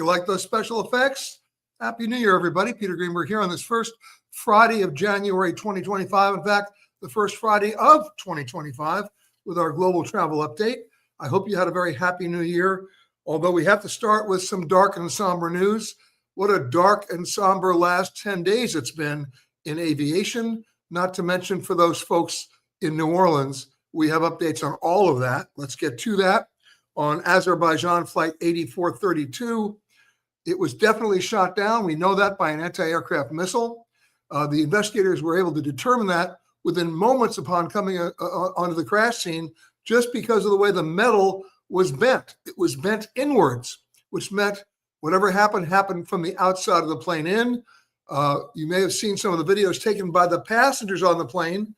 like those special effects? Happy New Year, everybody. Peter Greenberg here on this first Friday of January 2025. In fact, the first Friday of 2025 with our global travel update. I hope you had a very happy new year, although we have to start with some dark and somber news. What a dark and somber last 10 days it's been in aviation, not to mention for those folks in New Orleans. We have updates on all of that. Let's get to that. On Azerbaijan Flight 8432, it was definitely shot down. We know that by an anti-aircraft missile. The investigators were able to determine that within moments upon coming onto the crash scene, just because of the way the metal was bent. It was bent inwards, which meant whatever happened from the outside of the plane in. You may have seen some of the videos taken by the passengers on the plane,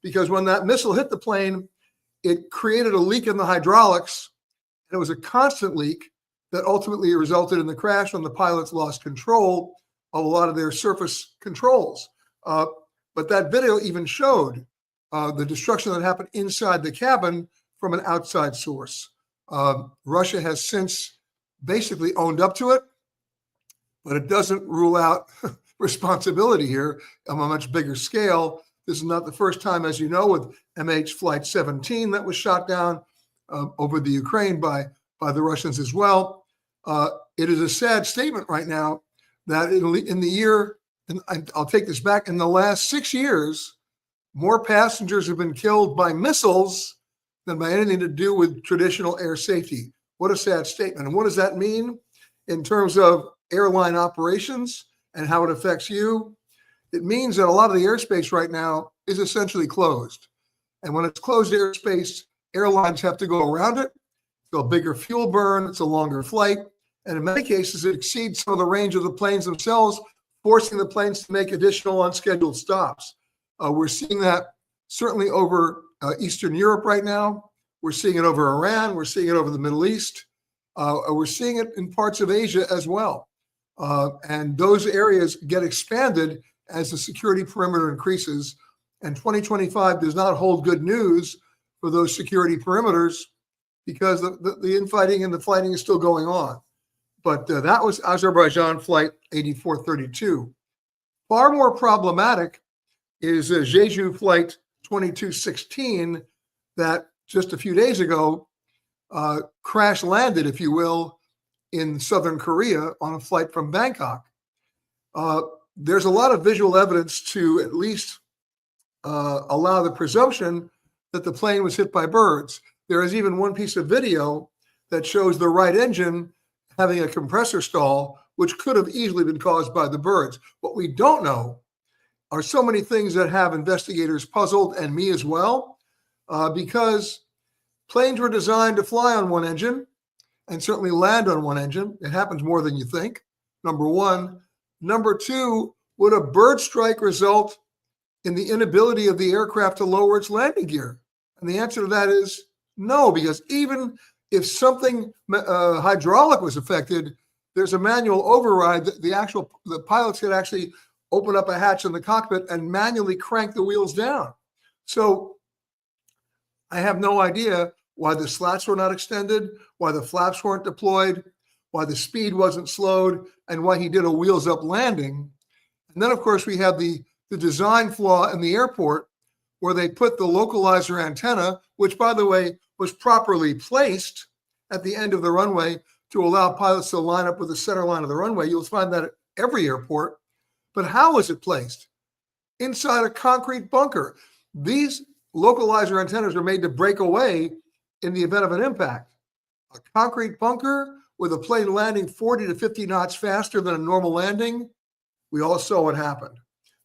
because when that missile hit the plane, it created a leak in the hydraulics. It was a constant leak that ultimately resulted in the crash when the pilots lost control of a lot of their surface controls. But that video even showed the destruction that happened inside the cabin from an outside source. Russia has since basically owned up to it, but it doesn't rule out responsibility here on a much bigger scale. This is not the first time, as you know, with MH Flight 17 that was shot down over the Ukraine by the Russians as well. It is a sad statement right now that in the year, and I'll take this back, in the last 6 years, more passengers have been killed by missiles than by anything to do with traditional air safety. What a sad statement. And what does that mean in terms of airline operations and how it affects you? It means that a lot of the airspace right now is essentially closed. And when it's closed airspace, airlines have to go around it. It's a bigger fuel burn. It's a longer flight. And in many cases, it exceeds some of the range of the planes themselves, forcing the planes to make additional unscheduled stops. We're seeing that certainly over Eastern Europe right now. We're seeing it over Iran. We're seeing it over the Middle East. We're seeing it in parts of Asia as well. And those areas get expanded as the security perimeter increases. And 2025 does not hold good news for those security perimeters, because the infighting and the fighting is still going on. But that was Azerbaijan Flight 8432. Far more problematic is Jeju Flight 2216 that just a few days ago crash landed, if you will, in southern Korea on a flight from Bangkok. There's a lot of visual evidence to at least allow the presumption that the plane was hit by birds. There is even one piece of video that shows the right engine having a compressor stall, which could have easily been caused by the birds. What we don't know are so many things that have investigators puzzled, and me as well, because planes were designed to fly on one engine and certainly land on one engine. It happens more than you think, number one. Number two, would a bird strike result in the inability of the aircraft to lower its landing gear? And the answer to that is no, because even if something hydraulic was affected, there's a manual override. The pilots could actually open up a hatch in the cockpit and manually crank the wheels down. So I have no idea why the slats were not extended, why the flaps weren't deployed, why the speed wasn't slowed, and why he did a wheels up landing. And then, of course, we have the design flaw in the airport, where they put the localizer antenna, which, by the way, was properly placed at the end of the runway to allow pilots to line up with the center line of the runway. You'll find that at every airport. But how was it placed? Inside a concrete bunker. These localizer antennas are made to break away in the event of an impact. A concrete bunker with a plane landing 40 to 50 knots faster than a normal landing. We all saw what happened.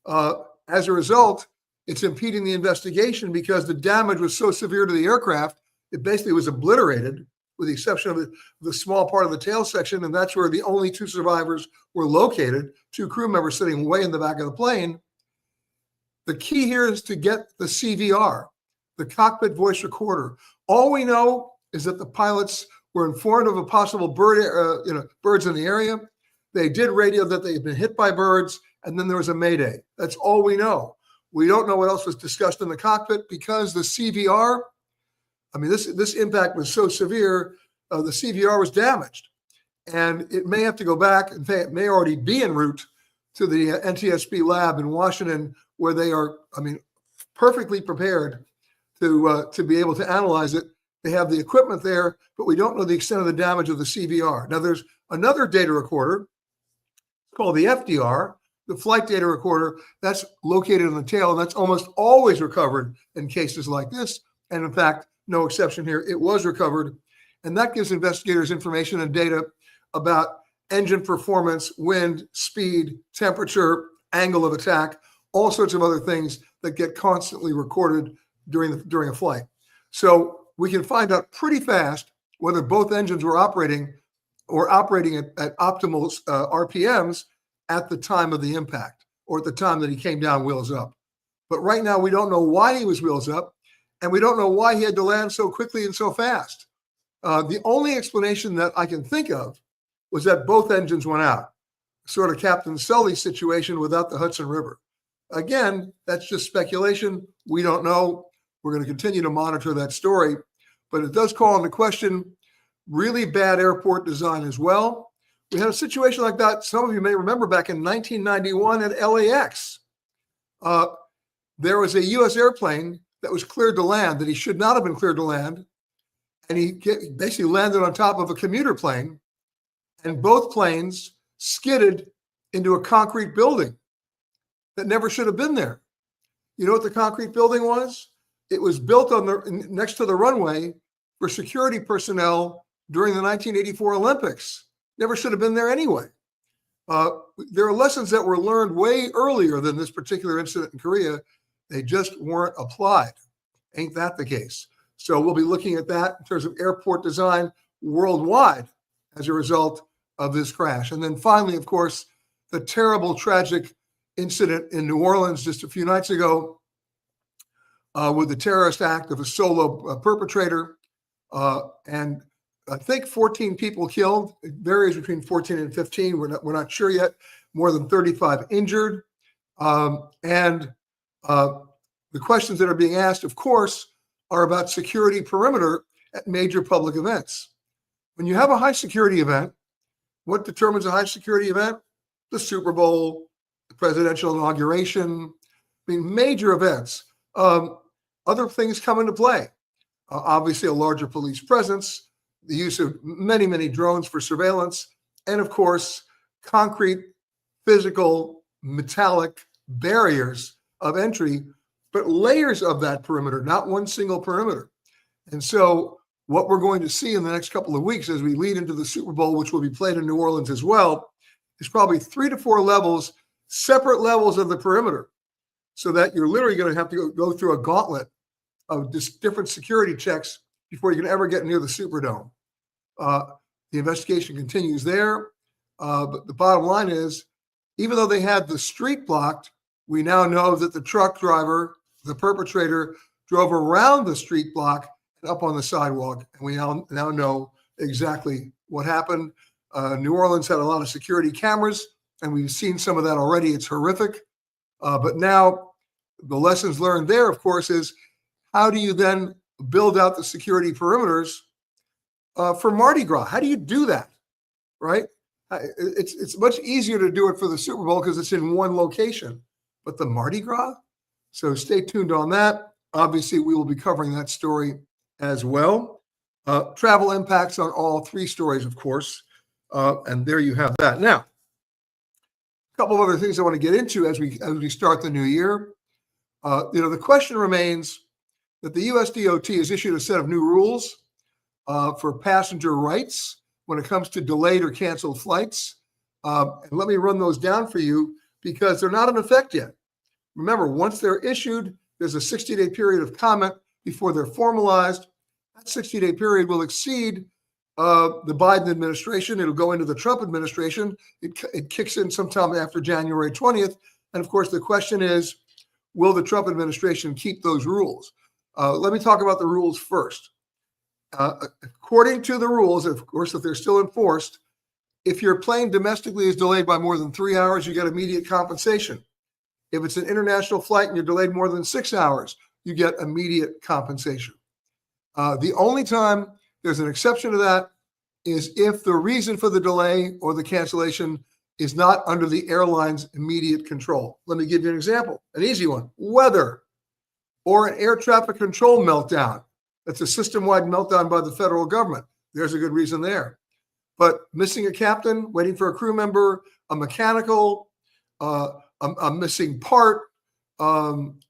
As a result, it's impeding the investigation because the damage was so severe to the aircraft, it basically was obliterated, with the exception of the small part of the tail section, and that's where the only two survivors were located, two crew members sitting way in the back of the plane. The key here is to get the CVR, the cockpit voice recorder. All we know is that the pilots were informed of a possible birds in the area. They did radio that they had been hit by birds, and then there was a mayday. That's all we know. We don't know what else was discussed in the cockpit, because the CVR, I mean, this impact was so severe, the CVR was damaged. and it may have to go back. In fact, it may already be en route to the NTSB lab in Washington, where they are, perfectly prepared to be able to analyze it. They have the equipment there, but we don't know the extent of the damage of the CVR. Now, there's another data recorder called the FDR, the flight data recorder, that's located in the tail, and that's almost always recovered in cases like this. And in fact, no exception here, it was recovered. And that gives investigators information and data about engine performance, wind, speed, temperature, angle of attack, all sorts of other things that get constantly recorded during a flight. So we can find out pretty fast whether both engines were operating at optimal RPMs at the time of the impact or at the time that he came down wheels up. But right now, we don't know why he was wheels up, and we don't know why he had to land so quickly and so fast. The only explanation that I can think of was that both engines went out, sort of Captain Sully situation without the Hudson River. Again, that's just speculation. We don't know. We're going to continue to monitor that story, but it does call into question really bad airport design as well. We had a situation like that, some of you may remember, back in 1991 at LAX. There was a U.S. airplane that was cleared to land that he should not have been cleared to land, and he basically landed on top of a commuter plane, and both planes skidded into a concrete building that never should have been there. You know what the concrete building was? It was built next to the runway for security personnel during the 1984 Olympics. Never should have been there anyway. There are lessons that were learned way earlier than this particular incident in Korea. They just weren't applied. Ain't that the case? So we'll be looking at that in terms of airport design worldwide as a result of this crash. And then finally, of course, the terrible, tragic incident in New Orleans just a few nights ago with the terrorist act of a solo perpetrator. And I think 14 people killed. It varies between 14 and 15. We're not sure yet. More than 35 injured. And the questions that are being asked, of course, are about security perimeter at major public events. When you have a high security event, what determines a high security event? The Super Bowl, the presidential inauguration, major events. Other things come into play. Obviously, a larger police presence, the use of many, many drones for surveillance, and of course, concrete, physical, metallic barriers of entry, but layers of that perimeter, not one single perimeter. And so what we're going to see in the next couple of weeks as we lead into the Super Bowl, which will be played in New Orleans as well, is probably 3 to 4 levels, separate levels of the perimeter, so that you're literally going to have to go through a gauntlet of just different security checks before you can ever get near the Superdome. The investigation continues there, but the bottom line is, even though they had the street blocked, we now know that the truck driver, the perpetrator, drove around the street block and up on the sidewalk, and we now know exactly what happened. New Orleans had a lot of security cameras, and we've seen some of that already. It's horrific. But now the lessons learned there, of course, is how do you then build out the security perimeters for Mardi Gras? How do you do that, right? It's much easier to do it for the Super Bowl because it's in one location, but the Mardi Gras? So stay tuned on that. Obviously, we will be covering that story as well. Travel impacts on all 3 stories, of course, and there you have that. Now, a couple of other things I want to get into as we start the new year. The question remains that the US DOT has issued a set of new rules for passenger rights when it comes to delayed or canceled flights. And let me run those down for you because they're not in effect yet. Remember, once they're issued, there's a 60-day period of comment before they're formalized. That 60-day period will exceed the Biden administration. It'll go into the Trump administration. It kicks in sometime after January 20th. And of course, the question is, will the Trump administration keep those rules? Let me talk about the rules first. According to the rules, of course, if they're still enforced, if your plane domestically is delayed by more than 3 hours, you get immediate compensation. If it's an international flight and you're delayed more than 6 hours, you get immediate compensation. The only time there's an exception to that is if the reason for the delay or the cancellation is not under the airline's immediate control. Let me give you an example, an easy one. Weather or an air traffic control meltdown. That's a system-wide meltdown by the federal government. There's a good reason there. But missing a captain, waiting for a crew member, a mechanical, a missing part,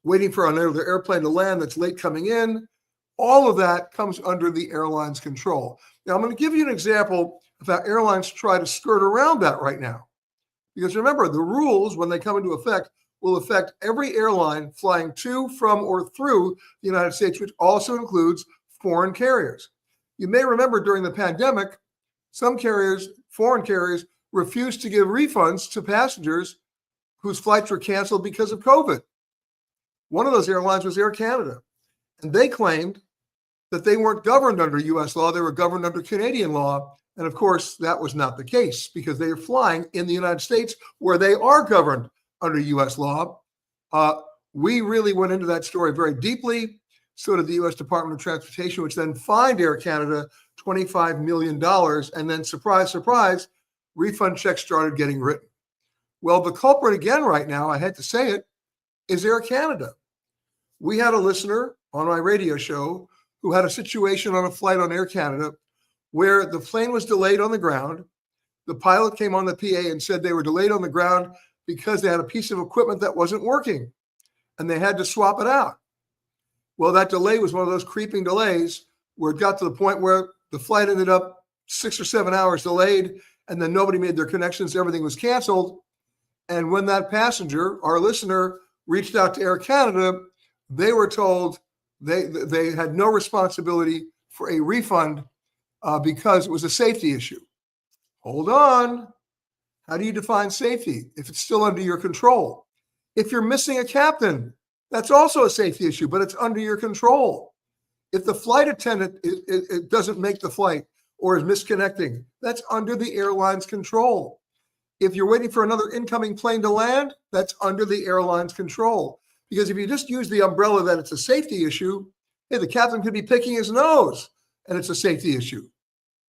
waiting for another airplane to land that's late coming in, all of that comes under the airline's control. Now, I'm going to give you an example of how airlines try to skirt around that right now. Because remember, the rules, when they come into effect, will affect every airline flying to, from, or through the United States, which also includes foreign carriers. You may remember during the pandemic, some carriers, foreign carriers, refused to give refunds to passengers whose flights were canceled because of COVID. One of those airlines was Air Canada, and they claimed that they weren't governed under U.S. law, they were governed under Canadian law. And of course, that was not the case because they are flying in the United States where they are governed under U.S. law. We really went into that story very deeply. So did the U.S. Department of Transportation, which then fined Air Canada $25 million. And then, surprise, surprise, refund checks started getting written. Well, the culprit again right now, I hate to say it, is Air Canada. We had a listener on my radio show who had a situation on a flight on Air Canada where the plane was delayed on the ground. The pilot came on the PA and said they were delayed on the ground because they had a piece of equipment that wasn't working and they had to swap it out. Well, that delay was one of those creeping delays where it got to the point where the flight ended up 6 or 7 hours delayed and then nobody made their connections. Everything was canceled. And when that passenger, our listener, reached out to Air Canada, they were told they had no responsibility for a refund because it was a safety issue. Hold on. How do you define safety if it's still under your control? If you're missing a captain, that's also a safety issue, but it's under your control. If the flight attendant it doesn't make the flight or is misconnecting, that's under the airline's control. If you're waiting for another incoming plane to land, that's under the airline's control. Because if you just use the umbrella that it's a safety issue, hey, the captain could be picking his nose and it's a safety issue.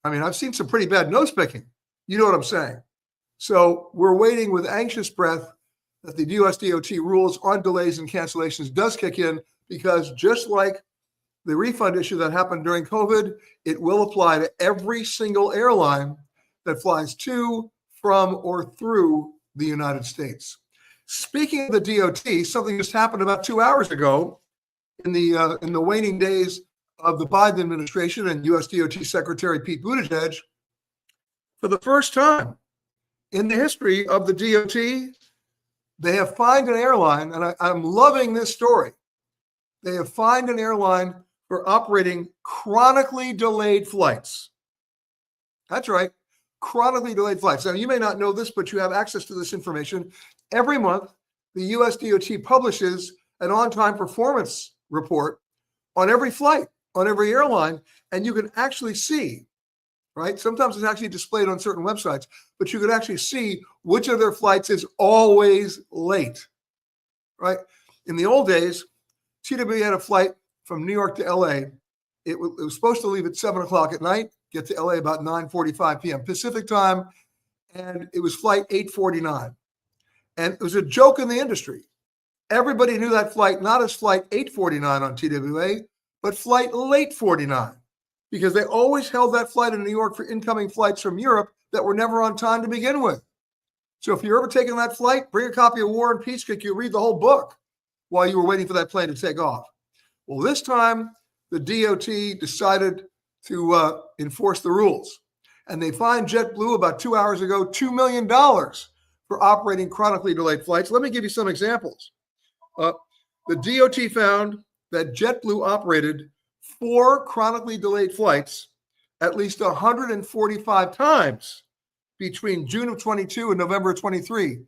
I mean, I've seen some pretty bad nose picking. You know what I'm saying? So we're waiting with anxious breath that the US DOT rules on delays and cancellations does kick in, because just like the refund issue that happened during COVID, it will apply to every single airline that flies to, from, or through the United States. Speaking of the DOT, something just happened about 2 hours ago in the waning days of the Biden administration and US DOT Secretary Pete Buttigieg. For the first time in the history of the DOT, they have fined an airline, and I'm loving this story. They have fined an airline for operating chronically delayed flights. That's right, chronically delayed flights. Now, you may not know this, but you have access to this information. Every month, the US DOT publishes an on-time performance report on every flight, on every airline, and you can actually see, right? Sometimes it's actually displayed on certain websites, but you can actually see which of their flights is always late, right? In the old days, TWA had a flight from New York to LA. It was supposed to leave at 7 o'clock at night, get to LA about 9:45 p.m. Pacific time, and it was flight 849. And it was a joke in the industry. Everybody knew that flight not as flight 849 on TWA, but flight late 49, because they always held that flight in New York for incoming flights from Europe that were never on time to begin with. So if you're ever taking that flight, bring a copy of War and Peace, because you read the whole book while you were waiting for that plane to take off. Well, this time, the DOT decided to enforce the rules. And they fined JetBlue about 2 hours ago $2 million for operating chronically delayed flights. Let me give you some examples. The DOT found that JetBlue operated 4 chronically delayed flights at least 145 times between June of 22 and November of 23.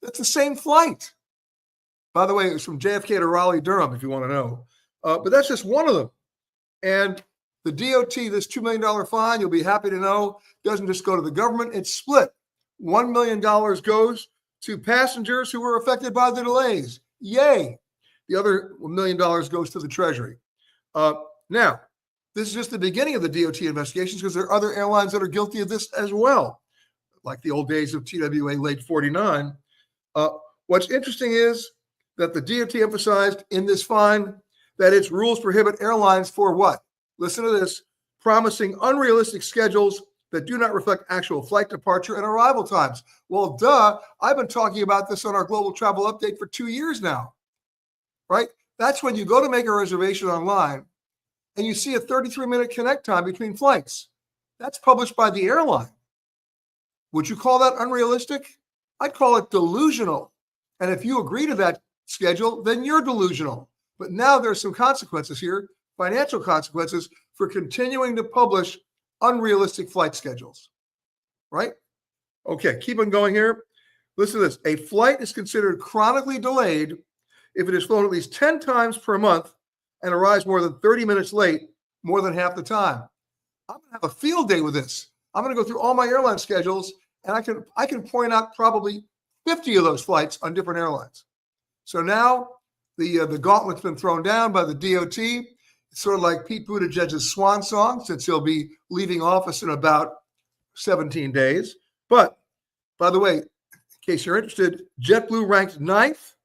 That's the same flight. By the way, it was from JFK to Raleigh-Durham, if you want to know. But that's just one of them. And the DOT, this $2 million fine, you'll be happy to know, doesn't just go to the government. It's split. $1 million goes to passengers who were affected by the delays. Yay. The other $1 million goes to the Treasury. Now, this is just the beginning of the DOT investigations because there are other airlines that are guilty of this as well, like the old days of TWA late 49. What's interesting is that the DOT emphasized in this fine that its rules prohibit airlines for what? Listen to this, promising unrealistic schedules that do not reflect actual flight departure and arrival times. Well, duh, I've been talking about this on our global travel update for 2 years now, right? That's when you go to make a reservation online and you see a 33-minute connect time between flights. That's published by the airline. Would you call that unrealistic? I'd call it delusional. And if you agree to that schedule, then you're delusional. But now there's some consequences here, financial consequences for continuing to publish unrealistic flight schedules, right? Okay, keep on going here. Listen to this. A flight is considered chronically delayed if it is flown at least 10 times per month and arrives more than 30 minutes late more than half the time. I'm going to have a field day with this. I'm going to go through all my airline schedules, and I can point out probably 50 of those flights on different airlines. So now the gauntlet's been thrown down by the DOT. It's sort of like Pete Buttigieg's swan song, since he'll be leaving office in about 17 days. But, by the way, in case you're interested, JetBlue ranked 9th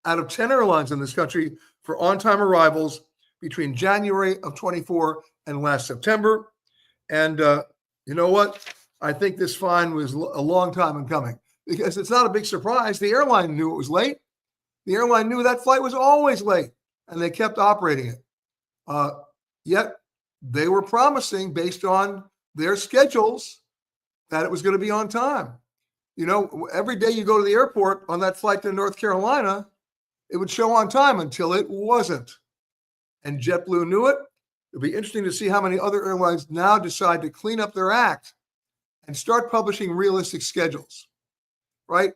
out of 10 airlines in this country for on-time arrivals between January of 24 and last September. And you know what? I think this fine was a long time in coming because it's not a big surprise. The airline knew it was late. The airline knew that flight was always late, and they kept operating it. Yet they were promising, based on their schedules, that it was going to be on time. You know, every day you go to the airport on that flight to North Carolina, it would show on time until it wasn't. And JetBlue knew it. It'll be interesting to see how many other airlines now decide to clean up their act and start publishing realistic schedules, right?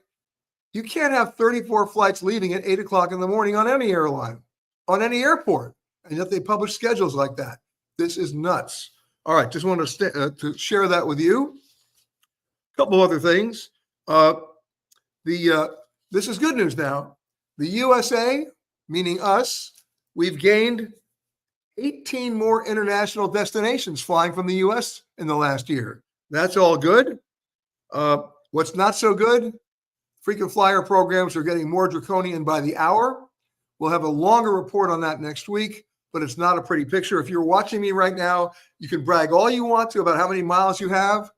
You can't have 34 flights leaving at 8 o'clock in the morning on any airline, on any airport, and yet they publish schedules like that. This is nuts. All right, just wanted to share that with you. A couple other things. This is good news now. The USA, meaning us, we've gained 18 more international destinations flying from the U.S. in the last year. That's all good. What's not so good? Frequent flyer programs are getting more draconian by the hour. We'll have a longer report on that next week, but it's not a pretty picture. If you're watching me right now, you can brag all you want to about how many miles you have,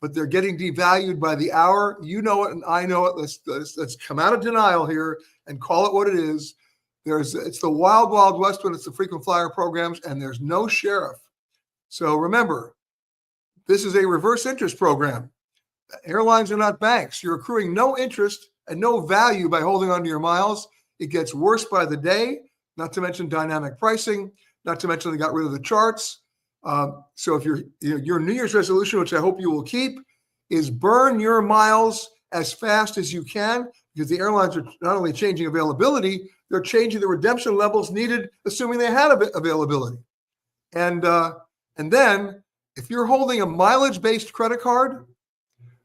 but they're getting devalued by the hour. You know it, and I know it. Let's come out of denial here and call it what it is. It's the wild, wild west when it's the frequent flyer programs, and there's no sheriff. So remember, this is a reverse interest program. Airlines are not banks. You're accruing no interest and no value by holding onto your miles. It gets worse by the day, not to mention dynamic pricing, not to mention they got rid of the charts. So if your New Year's resolution, which I hope you will keep, is burn your miles as fast as you can, because the airlines are not only changing availability, they're changing the redemption levels needed, assuming they had availability. And then if you're holding a mileage-based credit card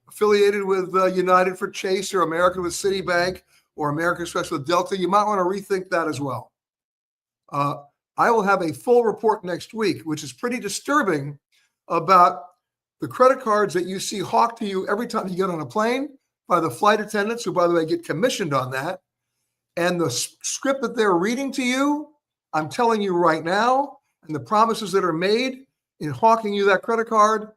affiliated with United for Chase or American with Citibank or American Express with Delta, you might want to rethink that as well. I will have a full report next week, which is pretty disturbing, about the credit cards that you see hawked to you every time you get on a plane by the flight attendants, who, by the way, get commissioned on that. And the script that they're reading to you, I'm telling you right now, and the promises that are made in hawking you that credit card,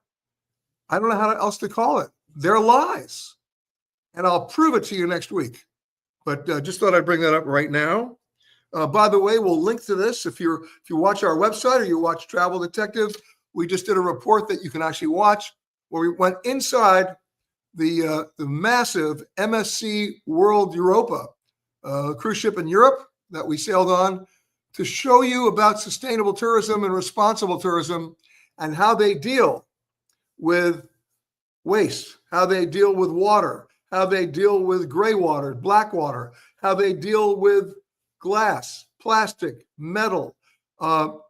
I don't know how else to call it. They're lies. And I'll prove it to you next week. But just thought I'd bring that up right now. By the way, we'll link to this. If you watch our website or you watch Travel Detective, we just did a report that you can actually watch where we went inside the massive MSC World Europa cruise ship in Europe that we sailed on, to show you about sustainable tourism and responsible tourism and how they deal with waste, how they deal with water, how they deal with gray water, black water, how they deal with glass, plastic, metal.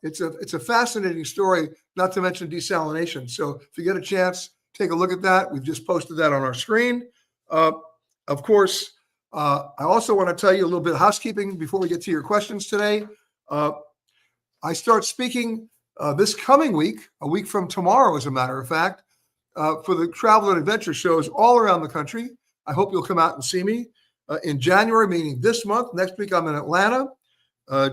It's a fascinating story, not to mention desalination. So if you get a chance, take a look at that. We've just posted that on our screen. Of course, I also want to tell you a little bit of housekeeping before we get to your questions today. I start speaking This coming week, a week from tomorrow, as a matter of fact, for the travel and adventure shows all around the country. I hope you'll come out and see me in January, meaning this month. Next week, I'm in Atlanta.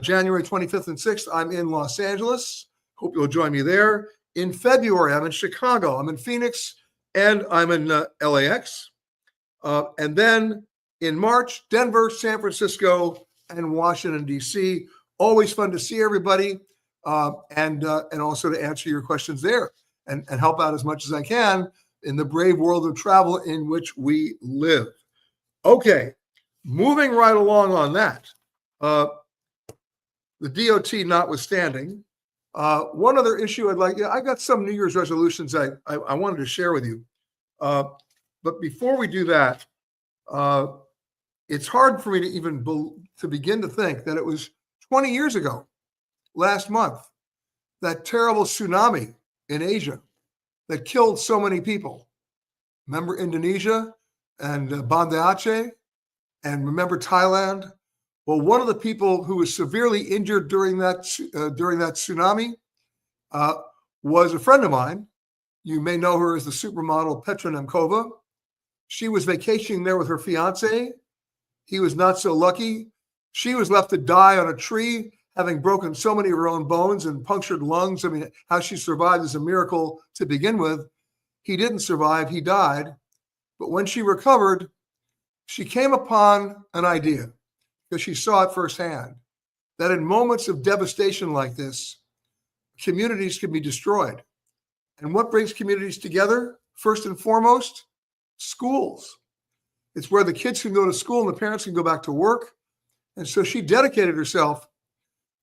January 25th and 6th, I'm in Los Angeles. Hope you'll join me there. In February, I'm in Chicago. I'm in Phoenix, and I'm in LAX. And then in March, Denver, San Francisco, and Washington, D.C. Always fun to see everybody, and also to answer your questions there and help out as much as I can in the brave world of travel in which we live. Okay, moving right along on that. The DOT notwithstanding, one other issue I got some New Year's resolutions I wanted to share with you. But before we do that, it's hard for me to even to begin to think that it was 20 years ago, last month, that terrible tsunami in Asia that killed so many people. Remember Indonesia and Banda Aceh, and remember Thailand? Well, one of the people who was severely injured during that tsunami was a friend of mine. You may know her as the supermodel Petra Nemcova. She was vacationing there with her fiance. He was not so lucky. She was left to die on a tree, having broken so many of her own bones and punctured lungs. I mean, how she survived is a miracle to begin with. He didn't survive. He died. But when she recovered, she came upon an idea, because she saw it firsthand, that in moments of devastation like this, communities can be destroyed. And what brings communities together? First and foremost, schools. It's where the kids can go to school and the parents can go back to work. And so she dedicated herself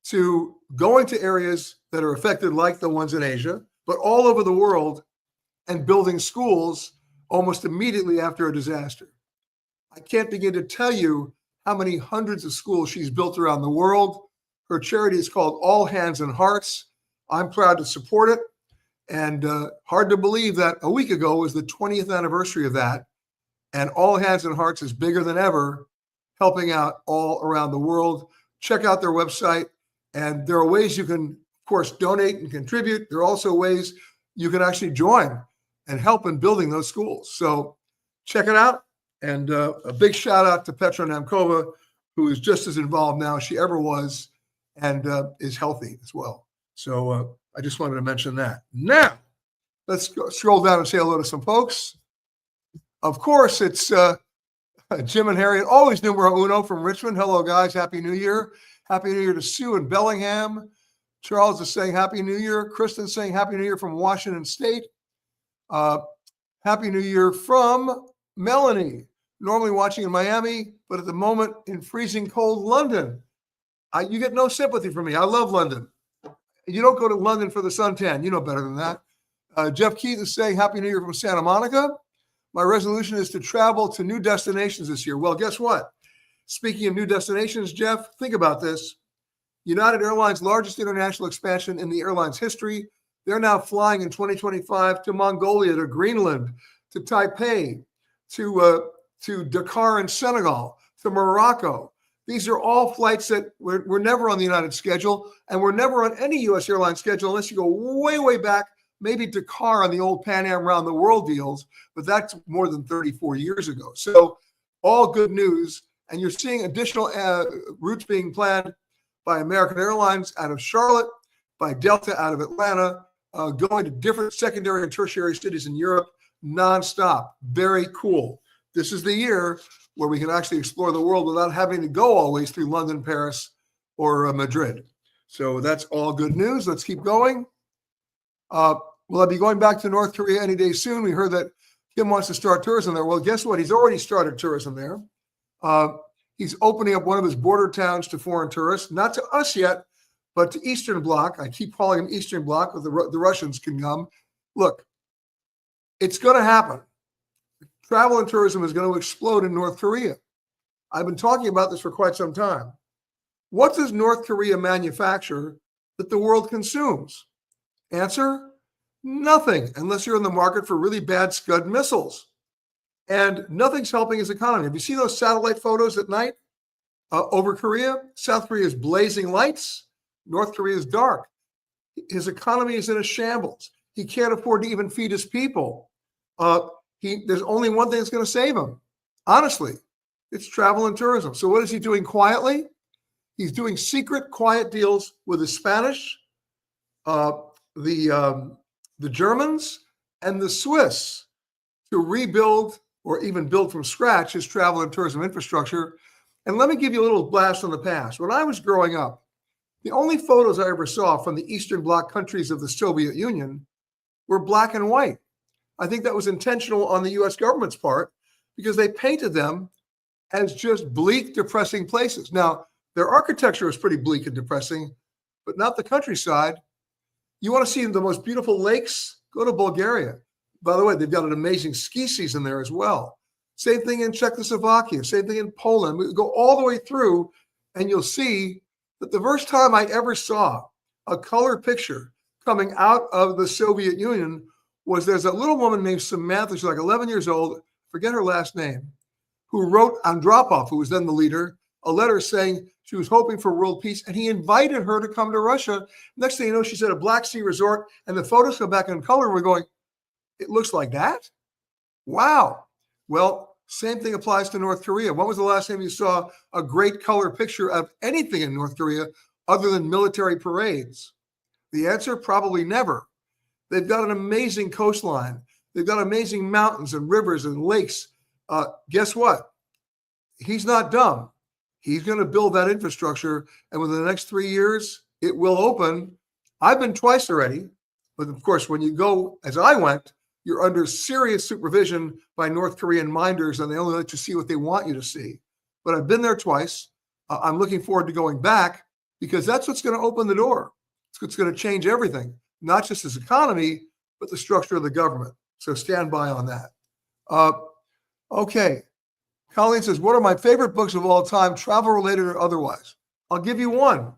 to going to areas that are affected like the ones in Asia, but all over the world, and building schools almost immediately after a disaster. I can't begin to tell you how many hundreds of schools she's built around the world. Her charity is called All Hands and Hearts. I'm proud to support it. And hard to believe that a week ago was the 20th anniversary of that. And All Hands and Hearts is bigger than ever, helping out all around the world. Check out their website. And there are ways you can, of course, donate and contribute. There are also ways you can actually join and help in building those schools. So check it out. And a big shout out to Petra Nemcova, who is just as involved now as she ever was, and is healthy as well. So I just wanted to mention that. Now, let's scroll down and say hello to some folks. Of course, it's Jim and Harriet, always numero uno from Richmond. Hello, guys. Happy New Year. Happy New Year to Sue in Bellingham. Charles is saying Happy New Year. Kristen's saying Happy New Year from Washington State. Happy New Year from Melanie, normally watching in Miami, but at the moment in freezing cold London. You get no sympathy from me. I love London. You don't go to London for the suntan. You know better than that. Jeff Keith is saying Happy New Year from Santa Monica. My resolution is to travel to new destinations this year. Well, guess what? Speaking of new destinations, Jeff, think about this. United Airlines' largest international expansion in the airline's history. They're now flying in 2025 to Mongolia, to Greenland, to Taipei, to Dakar in Senegal, to Morocco. These are all flights that were never on the United schedule, and were never on any U.S. airline schedule unless you go way, way back, maybe Dakar on the old Pan Am Round the World deals, but that's more than 34 years ago. So all good news, and you're seeing additional routes being planned by American Airlines out of Charlotte, by Delta out of Atlanta, going to different secondary and tertiary cities in Europe nonstop. Very cool. This is the year where we can actually explore the world without having to go always through London, Paris, or Madrid. So that's all good news. Let's keep going. Will I be going back to North Korea any day soon? We heard that Kim wants to start tourism there. Well, guess what? He's already started tourism there. He's opening up one of his border towns to foreign tourists, not to us yet, but to Eastern Bloc. I keep calling him Eastern Bloc, but the Russians can come. Look, it's going to happen. Travel and tourism is going to explode in North Korea. I've been talking about this for quite some time. What does North Korea manufacture that the world consumes? Answer, nothing, unless you're in the market for really bad Scud missiles. And nothing's helping his economy. Have you seen those satellite photos at night over Korea? South Korea is blazing lights. North Korea is dark. His economy is in a shambles. He can't afford to even feed his people. There's only one thing that's going to save him. Honestly, it's travel and tourism. So what is he doing quietly? He's doing secret, quiet deals with the Spanish, the Germans, and the Swiss to rebuild or even build from scratch his travel and tourism infrastructure. And let me give you a little blast from the past. When I was growing up, the only photos I ever saw from the Eastern Bloc countries of the Soviet Union were black and white. I think that was intentional on the US government's part because they painted them as just bleak, depressing places. Now, their architecture was pretty bleak and depressing, but not the countryside. You want to see the most beautiful lakes? Go to Bulgaria. By the way, they've got an amazing ski season there as well. Same thing in Czechoslovakia, same thing in Poland. We go all the way through, and you'll see that the first time I ever saw a color picture coming out of the Soviet Union was there's a little woman named Samantha, she's like 11 years old, forget her last name, who wrote Andropov, who was then the leader, a letter saying she was hoping for world peace, and he invited her to come to Russia. Next thing you know, she's at a Black Sea resort, and the photos come back in color, and we're going, it looks like that? Wow. Well, same thing applies to North Korea. When was the last time you saw a great color picture of anything in North Korea other than military parades? The answer, probably never. They've got an amazing coastline. They've got amazing mountains and rivers and lakes. Guess what? He's not dumb. He's going to build that infrastructure, and within the next 3 years, it will open. I've been twice already, but of course, when you go, as I went, you're under serious supervision by North Korean minders, and they only let you see what they want you to see. But I've been there twice. I'm looking forward to going back because that's what's going to open the door. It's what's going to change everything, not just his economy, but the structure of the government. So stand by on that. Okay. Colleen says, what are my favorite books of all time, travel related or otherwise? I'll give you one.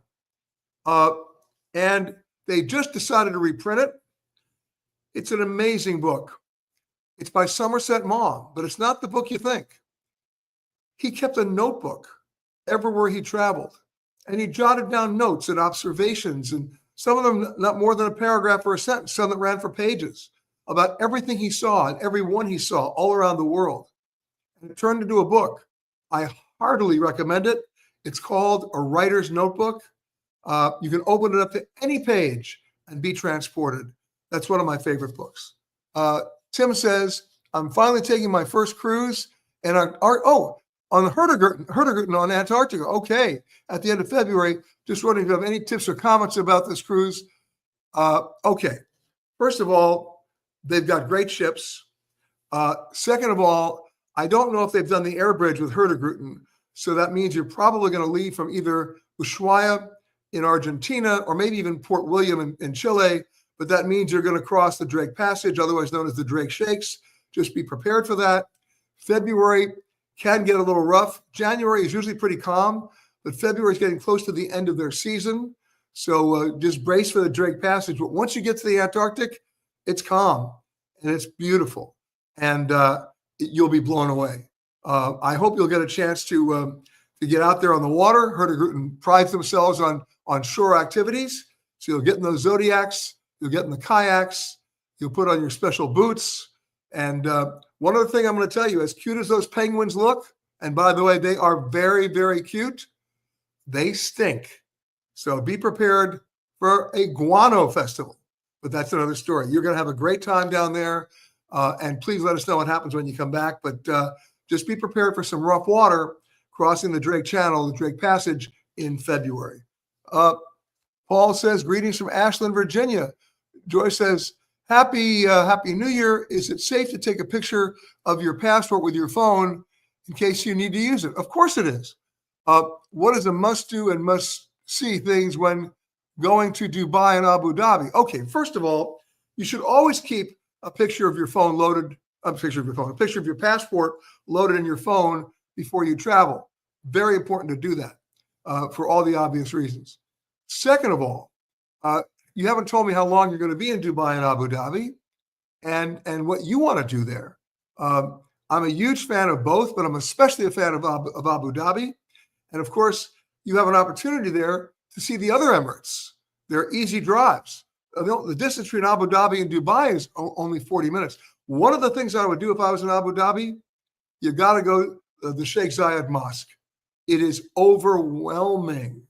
And they just decided to reprint it. It's an amazing book. It's by Somerset Maugham, but it's not the book you think. He kept a notebook everywhere he traveled, and he jotted down notes and observations, and some of them not more than a paragraph or a sentence, some that ran for pages, about everything he saw and every one he saw all around the world. And it turned into a book. I heartily recommend it. It's called A Writer's Notebook. You can open it up to any page and be transported. That's one of my favorite books. Tim says, I'm finally taking my first cruise and on the Hurtigruten on Antarctica. Okay, at the end of February. Just wondering if you have any tips or comments about this cruise. Okay, first of all, they've got great ships. Second of all, I don't know if they've done the air bridge with Hurtigruten, so that means you're probably going to leave from either Ushuaia in Argentina or maybe even Port William in Chile, but that means you're going to cross the Drake Passage, otherwise known as the Drake Shakes. Just be prepared for that. February can get a little rough. January is usually pretty calm, but February is getting close to the end of their season, so just brace for the Drake Passage. But once you get to the Antarctic, it's calm and it's beautiful, and you'll be blown away. I hope you'll get a chance to get out there on the water. Hurtigruten prides themselves on shore activities, so you'll get in those Zodiacs, you'll get in the kayaks, you'll put on your special boots. And one other thing I'm going to tell you, as cute as those penguins look, and by the way, they are very, very cute, they stink. So be prepared for a guano festival. But that's another story. You're going to have a great time down there. And please let us know what happens when you come back. But just be prepared for some rough water crossing the Drake Channel, the Drake Passage in February. Paul says, greetings from Ashland, Virginia. Joy says, Happy New Year. Is it safe to take a picture of your passport with your phone in case you need to use it? Of course it is. What is a must-do and must-see things when going to Dubai and Abu Dhabi? Okay, first of all, you should always keep a picture of your phone loaded, a picture of your passport loaded in your phone before you travel. Very important to do that for all the obvious reasons. Second of all, you haven't told me how long you're going to be in Dubai and Abu Dhabi and what you want to do there. I'm a huge fan of both, but I'm especially a fan of Abu Dhabi. And of course, you have an opportunity there to see the other Emirates. They're easy drives. The distance between Abu Dhabi and Dubai is only 40 minutes. One of the things I would do if I was in Abu Dhabi, you got to go the Sheikh Zayed Mosque. It is overwhelming.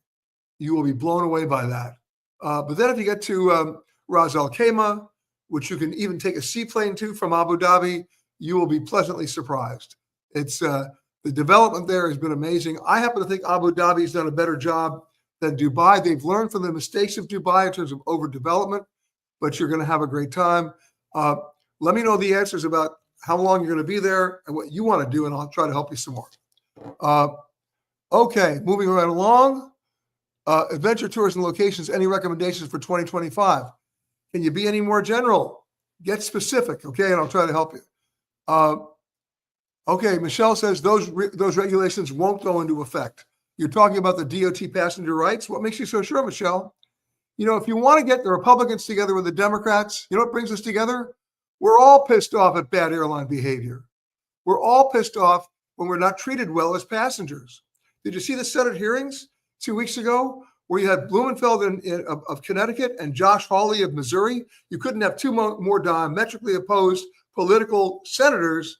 You will be blown away by that. But then if you get to Ras Al Khaimah, which you can even take a seaplane to from Abu Dhabi, you will be pleasantly surprised. It's the development there has been amazing. I happen to think Abu Dhabi has done a better job than Dubai. They've learned from the mistakes of Dubai in terms of overdevelopment, but you're going to have a great time. Let me know the answers about how long you're going to be there and what you want to do, and I'll try to help you some more. Okay, moving right along. Adventure tours and locations, any recommendations for 2025? Can you be any more general? Get specific, okay, and I'll try to help you. Okay, Michelle says those regulations won't go into effect. You're talking about the DOT passenger rights. What makes you so sure, Michelle? You know, if you want to get the Republicans together with the Democrats, you know what brings us together? We're all pissed off at bad airline behavior. We're all pissed off when we're not treated well as passengers. Did you see the Senate hearings 2 weeks ago where you had Blumenfeld of Connecticut and Josh Hawley of Missouri? You couldn't have two more diametrically opposed political senators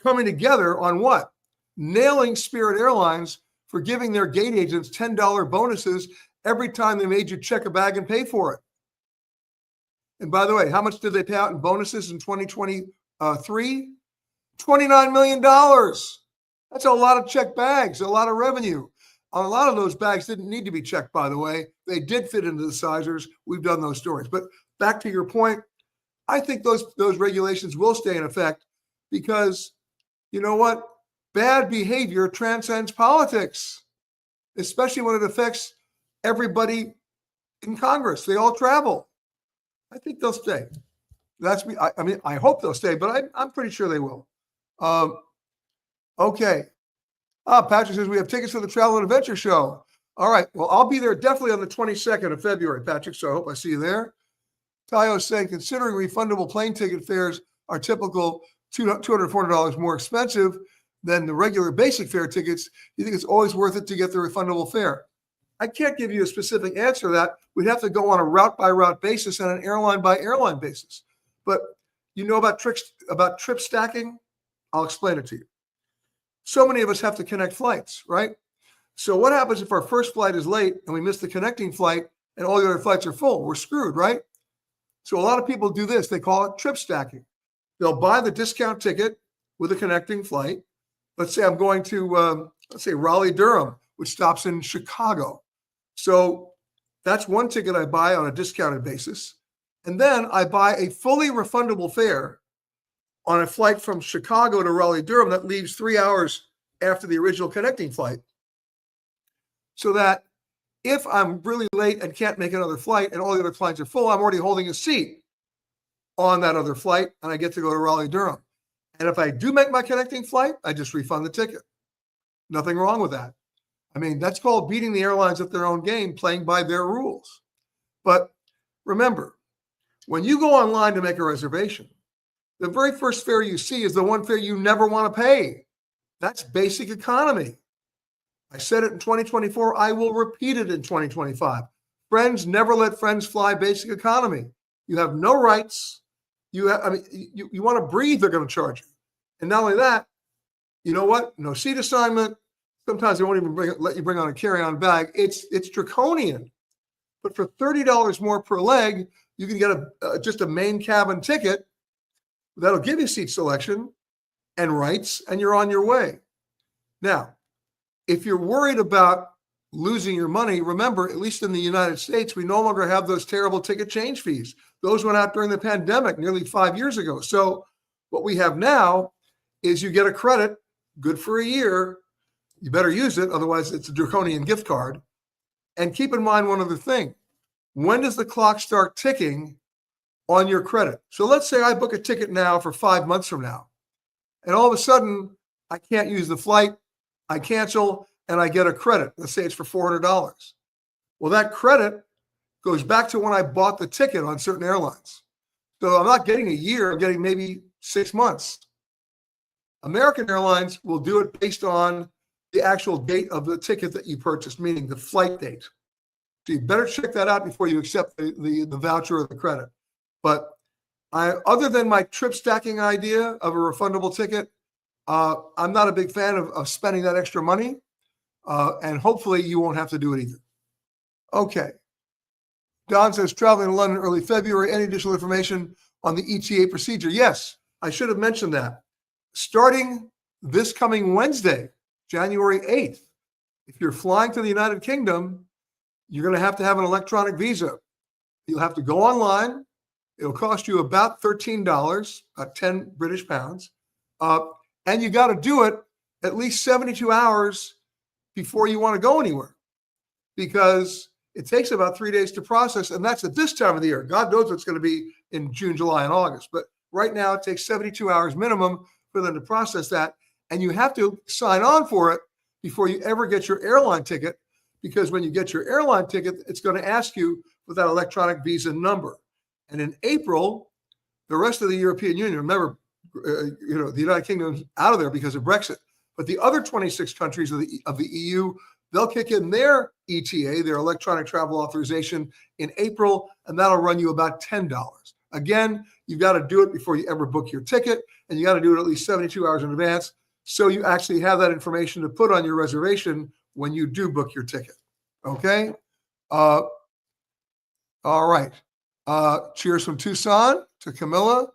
coming together on what? Nailing Spirit Airlines for giving their gate agents $10 bonuses every time they made you check a bag and pay for it. And by the way, how much did they pay out in bonuses in 2023? $29 million. That's a lot of checked bags, a lot of revenue. A lot of those bags didn't need to be checked, by the way. They did fit into the sizers. We've done those stories. But back to your point, I think those regulations will stay in effect because, you know what? Bad behavior transcends politics, especially when it affects everybody in Congress. They all travel. I think they'll stay. That's me. I mean, I hope they'll stay, but I'm pretty sure they will. Okay. Patrick says we have tickets for the Travel and Adventure Show. All right. Well, I'll be there definitely on the 22nd of February, Patrick. So I hope I see you there. Tayo saying, considering refundable plane ticket fares are typical $200, $400 more expensive than the regular basic fare tickets, you think it's always worth it to get the refundable fare? I can't give you a specific answer to that. We'd have to go on a route-by-route basis and an airline-by-airline basis. But you know about trip stacking? I'll explain it to you. So many of us have to connect flights, right? So what happens if our first flight is late and we miss the connecting flight and all the other flights are full? We're screwed, right? So a lot of people do this. They call it trip stacking. They'll buy the discount ticket with a connecting flight. Let's say I'm going to, Raleigh-Durham, which stops in Chicago. So that's one ticket I buy on a discounted basis. And then I buy a fully refundable fare on a flight from Chicago to Raleigh-Durham that leaves 3 hours after the original connecting flight. So that if I'm really late and can't make another flight and all the other flights are full, I'm already holding a seat on that other flight and I get to go to Raleigh-Durham. And if I do make my connecting flight, I just refund the ticket. Nothing wrong with that. I mean, that's called beating the airlines at their own game, playing by their rules. But remember, when you go online to make a reservation, the very first fare you see is the one fare you never want to pay. That's basic economy. I said it in 2024. I will repeat it in 2025. Friends, never let friends fly basic economy. You have no rights. You want to breathe, they're going to charge you. And not only that, you know what? No seat assignment. Sometimes they won't even let you bring on a carry-on bag. It's draconian. But for $30 more per leg, you can get just a main cabin ticket that'll give you seat selection and rights, and you're on your way. Now, if you're worried about losing your money, remember, at least in the United States, we no longer have those terrible ticket change fees. Those went out during the pandemic nearly 5 years ago. So what we have now is you get a credit, good for a year. You better use it, otherwise it's a draconian gift card. And keep in mind one other thing. When does the clock start ticking on your credit? So let's say I book a ticket now for 5 months from now, and all of a sudden I can't use the flight, I cancel, and I get a credit. Let's say it's for $400. Well, that credit goes back to when I bought the ticket on certain airlines. So I'm not getting a year, I'm getting maybe 6 months. American Airlines will do it based on the actual date of the ticket that you purchased, meaning the flight date. So you better check that out before you accept the voucher or the credit. But other than my trip stacking idea of a refundable ticket, I'm not a big fan of spending that extra money. And hopefully you won't have to do it either. Okay. Don says, traveling to London early February. Any additional information on the ETA procedure? Yes, I should have mentioned that. Starting this coming Wednesday, January 8th, if you're flying to the United Kingdom, you're going to have an electronic visa. You'll have to go online. It'll cost you about $13, 10 British pounds. And you got to do it at least 72 hours before you want to go anywhere, because it takes about 3 days to process. And that's at this time of the year. God knows what's going to be in June, July, and August. But right now it takes 72 hours minimum for them to process that. And you have to sign on for it before you ever get your airline ticket, because when you get your airline ticket, it's going to ask you for that electronic visa number. And in April, the rest of the European Union, remember, the United Kingdom's out of there because of Brexit, but the other 26 countries of the EU, they'll kick in their ETA, their electronic travel authorization, in April, and that'll run you about $10. Again, you've got to do it before you ever book your ticket, and you got to do it at least 72 hours in advance, so you actually have that information to put on your reservation when you do book your ticket. Okay? All right. Cheers from Tucson to Camilla.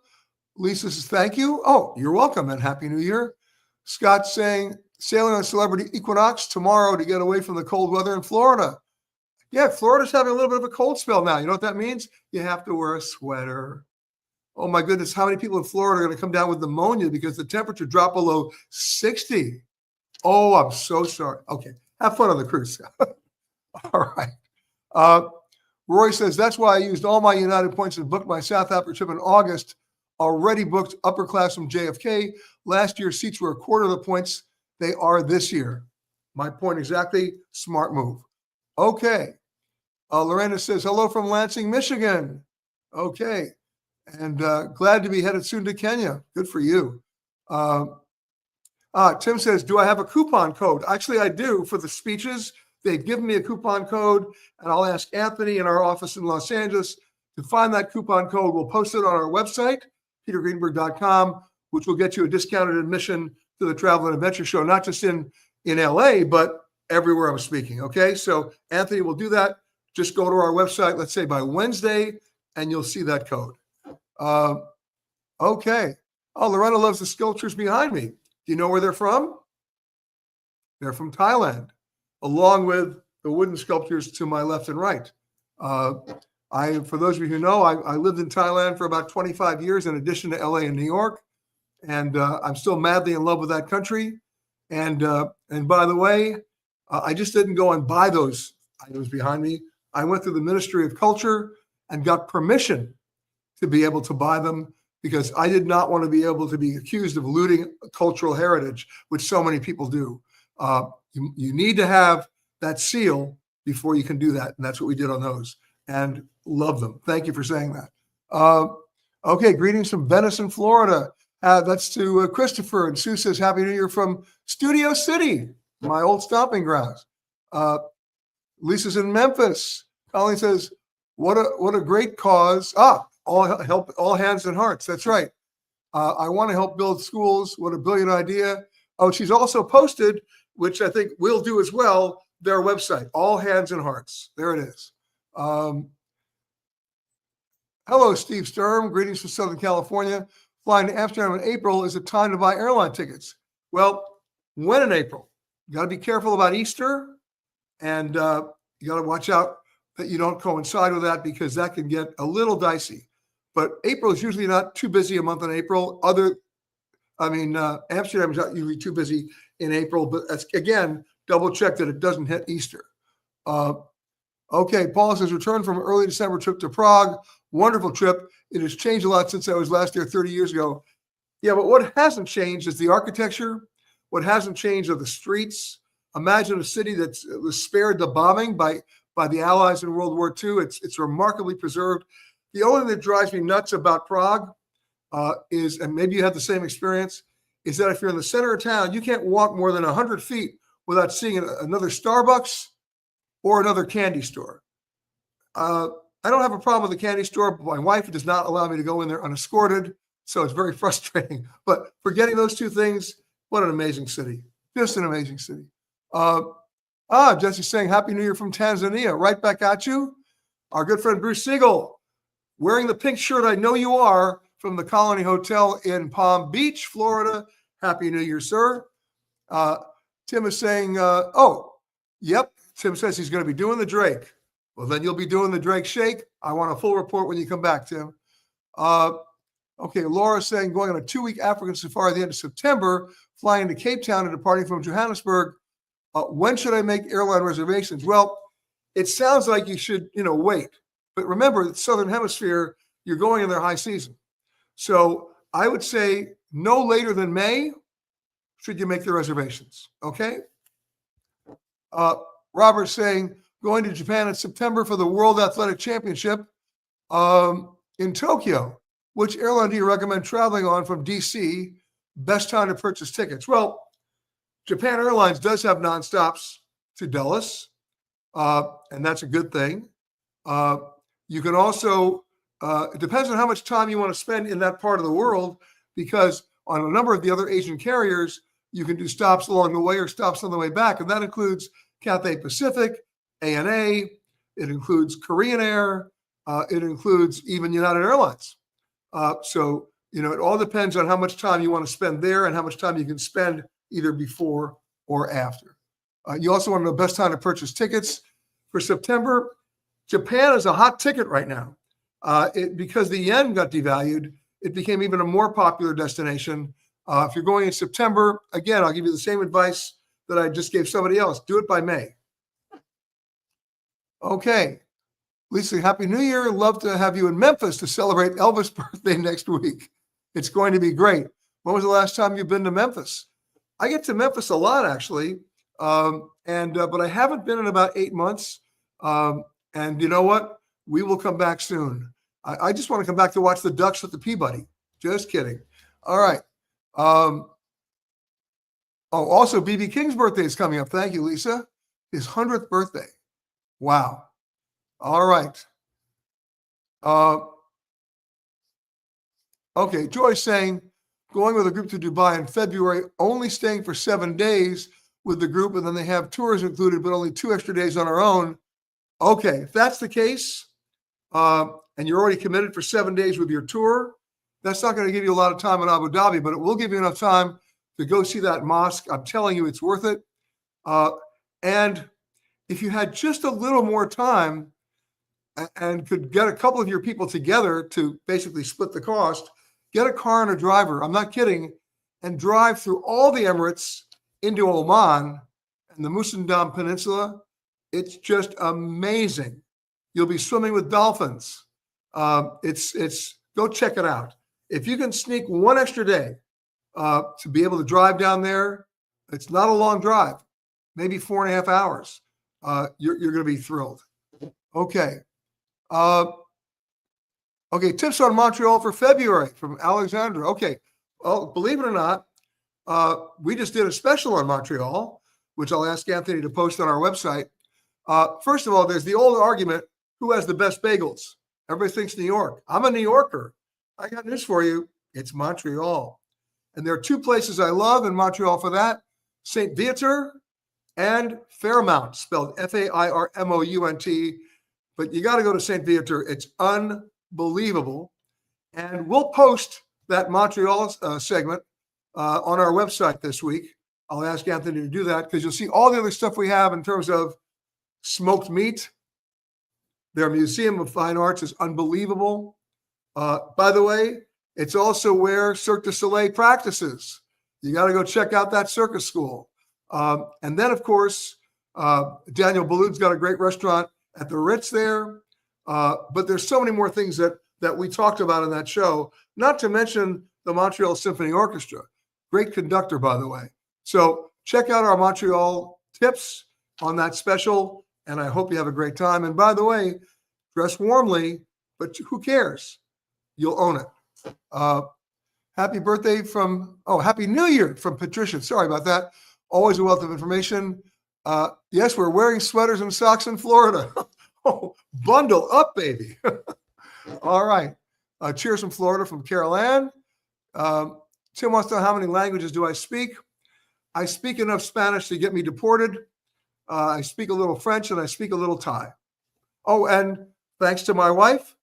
Lisa says, thank you. Oh, you're welcome, and Happy New Year. Scott's saying, sailing on Celebrity Equinox tomorrow to get away from the cold weather in Florida. Yeah, Florida's having a little bit of a cold spell now. You know what that means? You have to wear a sweater. Oh my goodness, how many people in Florida are going to come down with pneumonia because the temperature dropped below 60? Oh, I'm so sorry. Okay, have fun on the cruise. All right. Roy says, that's why I used all my United points and booked my South Africa trip in August. Already booked upper class from JFK. Last year, seats were a quarter of the points they are this year. My point exactly. Smart move. Okay. Lorena says, hello from Lansing, Michigan. Okay. And glad to be headed soon to Kenya. Good for you. Tim says, do I have a coupon code? Actually, I do for the speeches. They've given me a coupon code, and I'll ask Anthony in our office in Los Angeles to find that coupon code. We'll post it on our website, petergreenberg.com, which will get you a discounted admission to the Travel and Adventure Show, not just in LA, but everywhere I'm speaking. Okay. So Anthony will do that. Just go to our website, let's say by Wednesday, and you'll see that code. Okay. Oh, Lorena loves the sculptures behind me. Do you know where they're from? They're from Thailand, along with the wooden sculptures to my left and right. For those of you who know, I lived in Thailand for about 25 years, in addition to LA and New York. And I'm still madly in love with that country. And by the way, I just didn't go and buy those items behind me. I went through the Ministry of Culture and got permission to be able to buy them, because I did not want to be able to be accused of looting cultural heritage, which so many people do. You need to have that seal before you can do that. And that's what we did on those, and love them. Thank you for saying that. Okay, greetings from Venison, Florida. That's to Christopher. And Sue says, Happy New Year from Studio City, my old stomping grounds. Lisa's in Memphis. Colleen says, what a great cause. All hands and hearts. That's right. I want to help build schools. What a brilliant idea. Oh, she's also posted, which I think we'll do as well, their website, All Hands and Hearts. There it is. Hello, Steve Sturm. Greetings from Southern California. Flying to Amsterdam in April is a time to buy airline tickets. Well, when in April? You got to be careful about Easter, and you got to watch out that you don't coincide with that, because that can get a little dicey. But April is usually not too busy a month in April. Amsterdam is not usually too busy in April, but again, double check that it doesn't hit Easter. Okay, Paul says, return from an early December trip to Prague. Wonderful trip. It has changed a lot since I was last there 30 years ago. Yeah, but what hasn't changed is the architecture. What hasn't changed are the streets. Imagine a city that was spared the bombing by the Allies in World War II. It's remarkably preserved. The only thing that drives me nuts about Prague is, and maybe you have the same experience, is that if you're in the center of town, you can't walk more than 100 feet without seeing another Starbucks or another candy store. I don't have a problem with the candy store, but my wife does not allow me to go in there unescorted. So it's very frustrating. But forgetting those two things, what an amazing city. Just an amazing city. Jesse's saying Happy New Year from Tanzania. Right back at you. Our good friend Bruce Siegel, wearing the pink shirt I know you are, from the Colony Hotel in Palm Beach, Florida. Happy New Year, sir. Tim is saying, yep. Tim says he's going to be doing the Drake. Well, then you'll be doing the Drake Shake. I want a full report when you come back, Tim. Okay, Laura's saying going on a 2-week African safari at the end of September, flying to Cape Town and departing from Johannesburg. When should I make airline reservations? Well, it sounds like you should, wait. But remember, the Southern Hemisphere, you're going in their high season. So I would say no later than May should you make the reservations, okay? Robert's saying going to Japan in September for the World Athletic Championship in Tokyo. Which airline do you recommend traveling on from DC? Best time to purchase tickets? Well, Japan Airlines does have nonstops to Dulles, and that's a good thing. You can also, it depends on how much time you want to spend in that part of the world, because on a number of the other Asian carriers, you can do stops along the way or stops on the way back, and that includes Cathay Pacific, ANA, it includes Korean Air, it includes even United Airlines. So, it all depends on how much time you want to spend there and how much time you can spend either before or after. You also want to know the best time to purchase tickets for September. Japan is a hot ticket right now. Because the yen got devalued, it became even a more popular destination. If you're going in September, again, I'll give you the same advice that I just gave somebody else. Do it by May. Okay. Lisa, Happy New Year. Love to have you in Memphis to celebrate Elvis' birthday next week. It's going to be great. When was the last time you've been to Memphis? I get to Memphis a lot, actually. But I haven't been in about 8 months. And you know what? We will come back soon. I just want to come back to watch the Ducks at the Peabody. Just kidding. All right. Also, B.B. King's birthday is coming up. Thank you, Lisa. His 100th birthday. Wow. All right. Okay, Joy's saying, going with a group to Dubai in February, only staying for 7 days with the group, and then they have tours included, but only 2 extra days on our own. Okay, if that's the case, and you're already committed for 7 days with your tour, that's not going to give you a lot of time in Abu Dhabi, but it will give you enough time to go see that mosque. I'm telling you, it's worth it. And if you had just a little more time and could get a couple of your people together to basically split the cost, get a car and a driver, I'm not kidding, and drive through all the Emirates into Oman and the Musandam Peninsula. It's just amazing. You'll be swimming with dolphins. It's go check it out. If you can sneak 1 extra day to be able to drive down there, it's not a long drive, maybe 4.5 hours. You're going to be thrilled. Okay. Okay, tips on Montreal for February from Alexandra. Okay, well, believe it or not, we just did a special on Montreal, which I'll ask Anthony to post on our website. First of all, there's the old argument, who has the best bagels? Everybody thinks New York. I'm a New Yorker. I got news for you. It's Montreal. And there are 2 places I love in Montreal for that, St. Viateur and Fairmount, spelled Fairmount. But you got to go to St. Viateur. It's unbelievable. And we'll post that Montreal segment on our website this week. I'll ask Anthony to do that because you'll see all the other stuff we have in terms of smoked meat. Their Museum of Fine Arts is unbelievable. By the way, it's also where Cirque du Soleil practices. You got to go check out that circus school. And then, of course, Daniel Balloud's got a great restaurant at the Ritz there. But there's so many more things that we talked about in that show, not to mention the Montreal Symphony Orchestra. Great conductor, by the way. So check out our Montreal tips on that special, and I hope you have a great time. And by the way, dress warmly, but who cares? You'll own it. Happy New Year from Patricia. Sorry about that. Always a wealth of information. Yes, we're wearing sweaters and socks in Florida. Oh, bundle up, baby. All right. Cheers from Florida, from Carol Ann. Tim wants to know, how many languages do I speak? I speak enough Spanish to get me deported. I speak a little French, and I speak a little Thai. Oh, and thanks to my wife,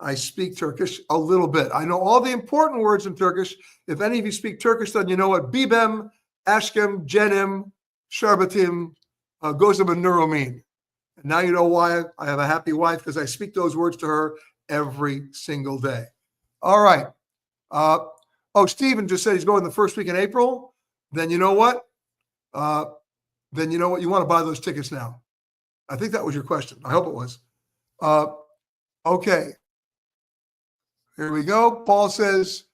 I speak Turkish a little bit. I know all the important words in Turkish. If any of you speak Turkish, then you know what bibem, aşkım, cenim, şerbetim, gözüm nuru mean. And now you know why I have a happy wife, because I speak those words to her every single day. All right. Stephen just said he's going the first week in April. Then you know what? You want to buy those tickets now. I think that was your question. I hope it was. Okay. Here we go. Paul says,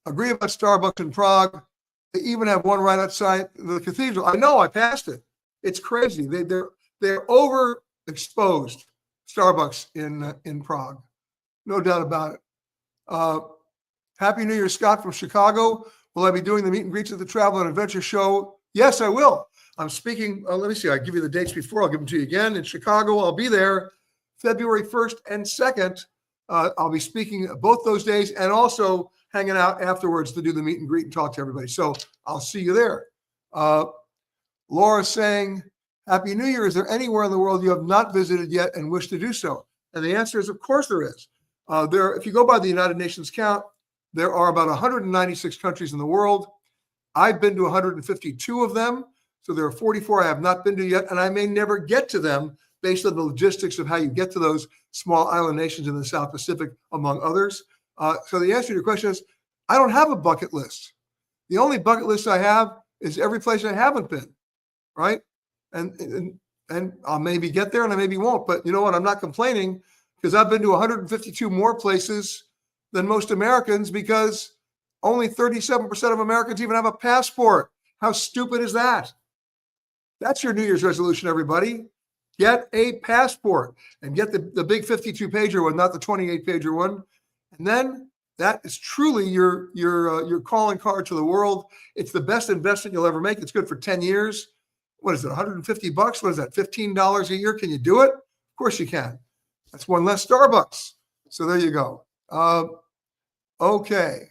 agree about Starbucks in Prague. They even have one right outside the cathedral. I know, I passed it. It's crazy. They're overexposed, Starbucks in Prague. No doubt about it. Happy New Year, Scott from Chicago. Will I be doing the meet and greets at the Travel and Adventure Show? Yes, I will. I'm speaking, let me see, I'll give you the dates before. I'll give them to you again. In Chicago, I'll be there February 1st and 2nd. I'll be speaking both those days and also hanging out afterwards to do the meet and greet and talk to everybody. So I'll see you there. Laura's saying, Happy New Year. Is there anywhere in the world you have not visited yet and wish to do so? And the answer is, of course there is. If you go by the United Nations count, there are about 196 countries in the world. I've been to 152 of them. So there are 44 I have not been to yet, and I may never get to them based on the logistics of how you get to those small island nations in the South Pacific, among others. So the answer to your question is, I don't have a bucket list. The only bucket list I have is every place I haven't been, right? And I'll maybe get there and I maybe won't. But you know what? I'm not complaining, because I've been to 152 more places than most Americans, because only 37% of Americans even have a passport. How stupid is that? That's your New Year's resolution, everybody. Get a passport and get the big 52-pager one, not the 28-pager one. And then that is truly your calling card to the world. It's the best investment you'll ever make. It's good for 10 years. What is it, $150? What is that, $15 a year? Can you do it? Of course you can. That's one less Starbucks. So there you go. Okay.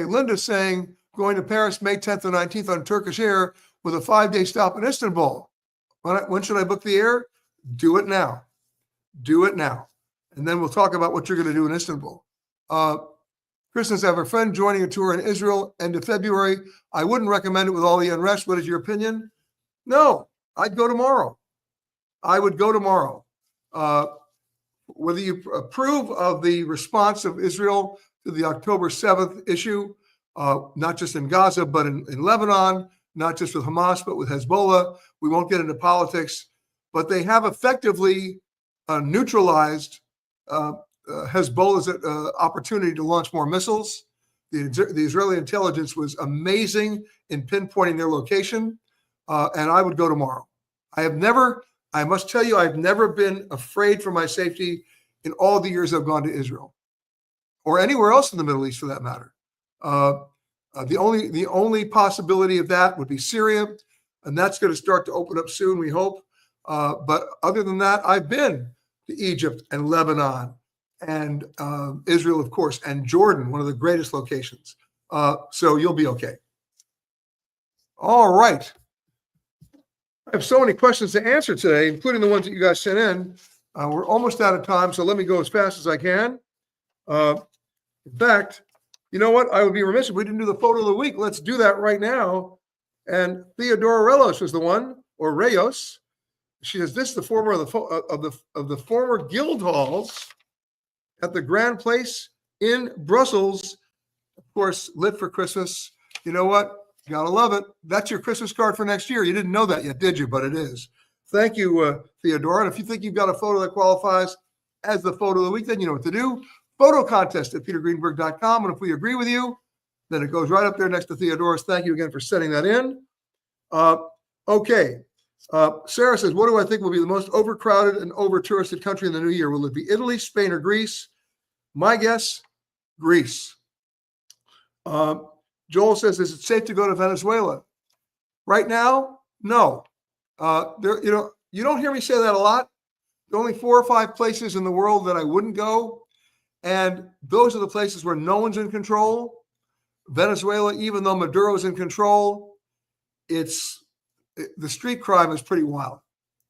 Linda's saying, going to Paris May 10th and 19th on Turkish Air with a 5-day stop in Istanbul. When should I book the air? Do it now. Do it now. And then we'll talk about what you're going to do in Istanbul. Chris says, I have a friend joining a tour in Israel end of February. I wouldn't recommend it with all the unrest. What is your opinion? No, I'd go tomorrow. I would go tomorrow. Whether you approve of the response of Israel to the October 7th issue, not just in Gaza, but in Lebanon, not just with Hamas, but with Hezbollah. We won't get into politics, but they have effectively neutralized Hezbollah's opportunity to launch more missiles. The Israeli intelligence was amazing in pinpointing their location, and I would go tomorrow. I must tell you, I've never been afraid for my safety in all the years I've gone to Israel, or anywhere else in the Middle East for that matter. The only possibility of that would be Syria, and that's going to start to open up soon, we hope. But other than that, I've been to Egypt and Lebanon and Israel, of course, and Jordan, one of the greatest locations. So you'll be okay. All right. I have so many questions to answer today, including the ones that you guys sent in. We're almost out of time, so let me go as fast as I can. In fact, you know what? I would be remiss if we didn't do the photo of the week. Let's do that right now. And Theodora Relos is the one, or Reyes. She says, this is the former of the former guild halls at the Grand Place in Brussels. Of course, lit for Christmas. You know what? You gotta love it. That's your Christmas card for next year. You didn't know that yet, did you? But it is. Thank you, Theodora. And if you think you've got a photo that qualifies as the photo of the week, then you know what to do. Photo contest at petergreenberg.com. And if we agree with you, then it goes right up there next to Theodora's. Thank you again for sending that in. Okay. Sarah says, what do I think will be the most overcrowded and over-touristed country in the new year? Will it be Italy, Spain, or Greece? My guess, Greece. Joel says, is it safe to go to Venezuela? Right now, no. You don't hear me say that a lot. There are only 4 or 5 places in the world that I wouldn't go. And those are the places where no one's in control. Venezuela, even though Maduro's in control, the street crime is pretty wild.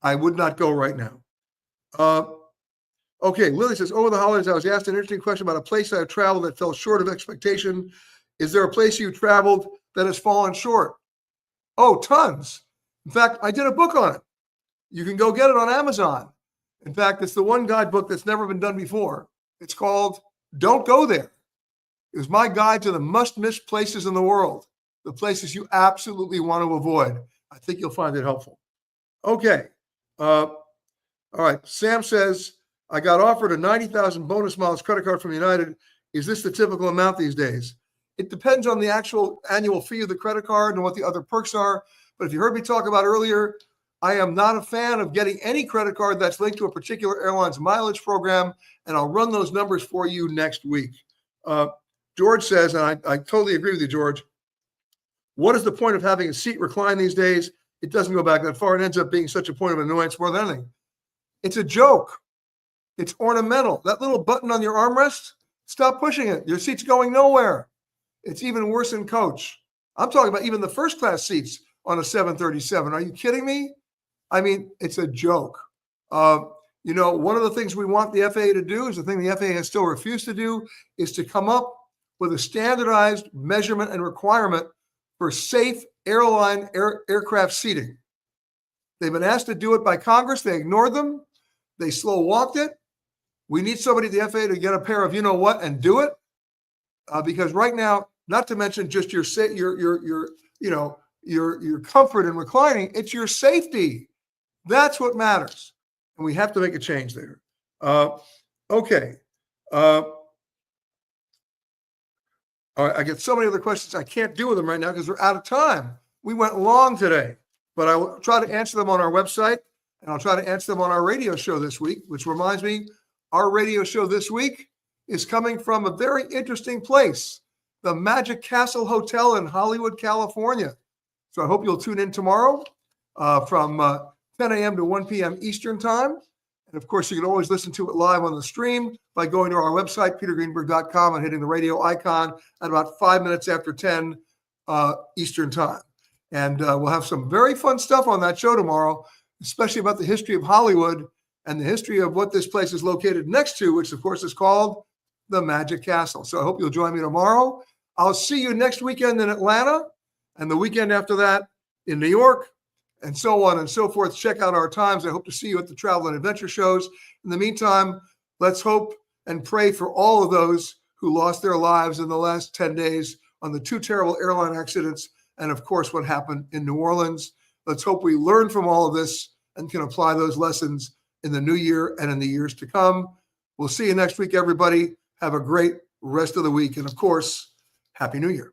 I would not go right now. Okay, Lily says, over the holidays, I was asked an interesting question about a place I have traveled that fell short of expectation. Is there a place you traveled that has fallen short? Oh, tons. In fact, I did a book on it. You can go get it on Amazon. In fact, it's the one guidebook that's never been done before. It's called Don't Go There. It was my guide to the must-miss places in the world, the places you absolutely want to avoid. I think you'll find it helpful. Okay. All right. Sam says, I got offered a 90,000 bonus miles credit card from United. Is this the typical amount these days? It depends on the actual annual fee of the credit card and what the other perks are. But if you heard me talk about earlier, I am not a fan of getting any credit card that's linked to a particular airline's mileage program, and I'll run those numbers for you next week. George says, and I totally agree with you, George, what is the point of having a seat recline these days? It doesn't go back that far. It ends up being such a point of annoyance more than anything. It's a joke. It's ornamental. That little button on your armrest, stop pushing it. Your seat's going nowhere. It's even worse in coach. I'm talking about even the first class seats on a 737. Are you kidding me? I mean, it's a joke. One of the things we want the FAA to do is the thing the FAA has still refused to do is to come up with a standardized measurement and requirement for safe airline aircraft seating. They've been asked to do it by Congress. They ignored them. They slow walked it. We need somebody at the FAA to get a pair of you know what and do it, because right now, not to mention just your comfort in reclining, it's your safety. That's what matters, and we have to make a change there. Okay. All right, I get so many other questions. I can't deal with them right now because we're out of time. We went long today, but I will try to answer them on our website, and I'll try to answer them on our radio show this week, which reminds me, our radio show this week is coming from a very interesting place, the Magic Castle Hotel in Hollywood, California. So I hope you'll tune in tomorrow from 10 a.m. to 1 p.m. Eastern time. And of course, you can always listen to it live on the stream by going to our website, petergreenberg.com, and hitting the radio icon at about 5 minutes after 10 Eastern time. And we'll have some very fun stuff on that show tomorrow, especially about the history of Hollywood and the history of what this place is located next to, which of course is called the Magic Castle. So I hope you'll join me tomorrow. I'll see you next weekend in Atlanta and the weekend after that in New York, and so on and so forth. Check out our times. I hope to see you at the travel and adventure shows. In the meantime, let's hope and pray for all of those who lost their lives in the last 10 days on the 2 terrible airline accidents and, of course, what happened in New Orleans. Let's hope we learn from all of this and can apply those lessons in the new year and in the years to come. We'll see you next week, everybody. Have a great rest of the week. And, of course, Happy New Year.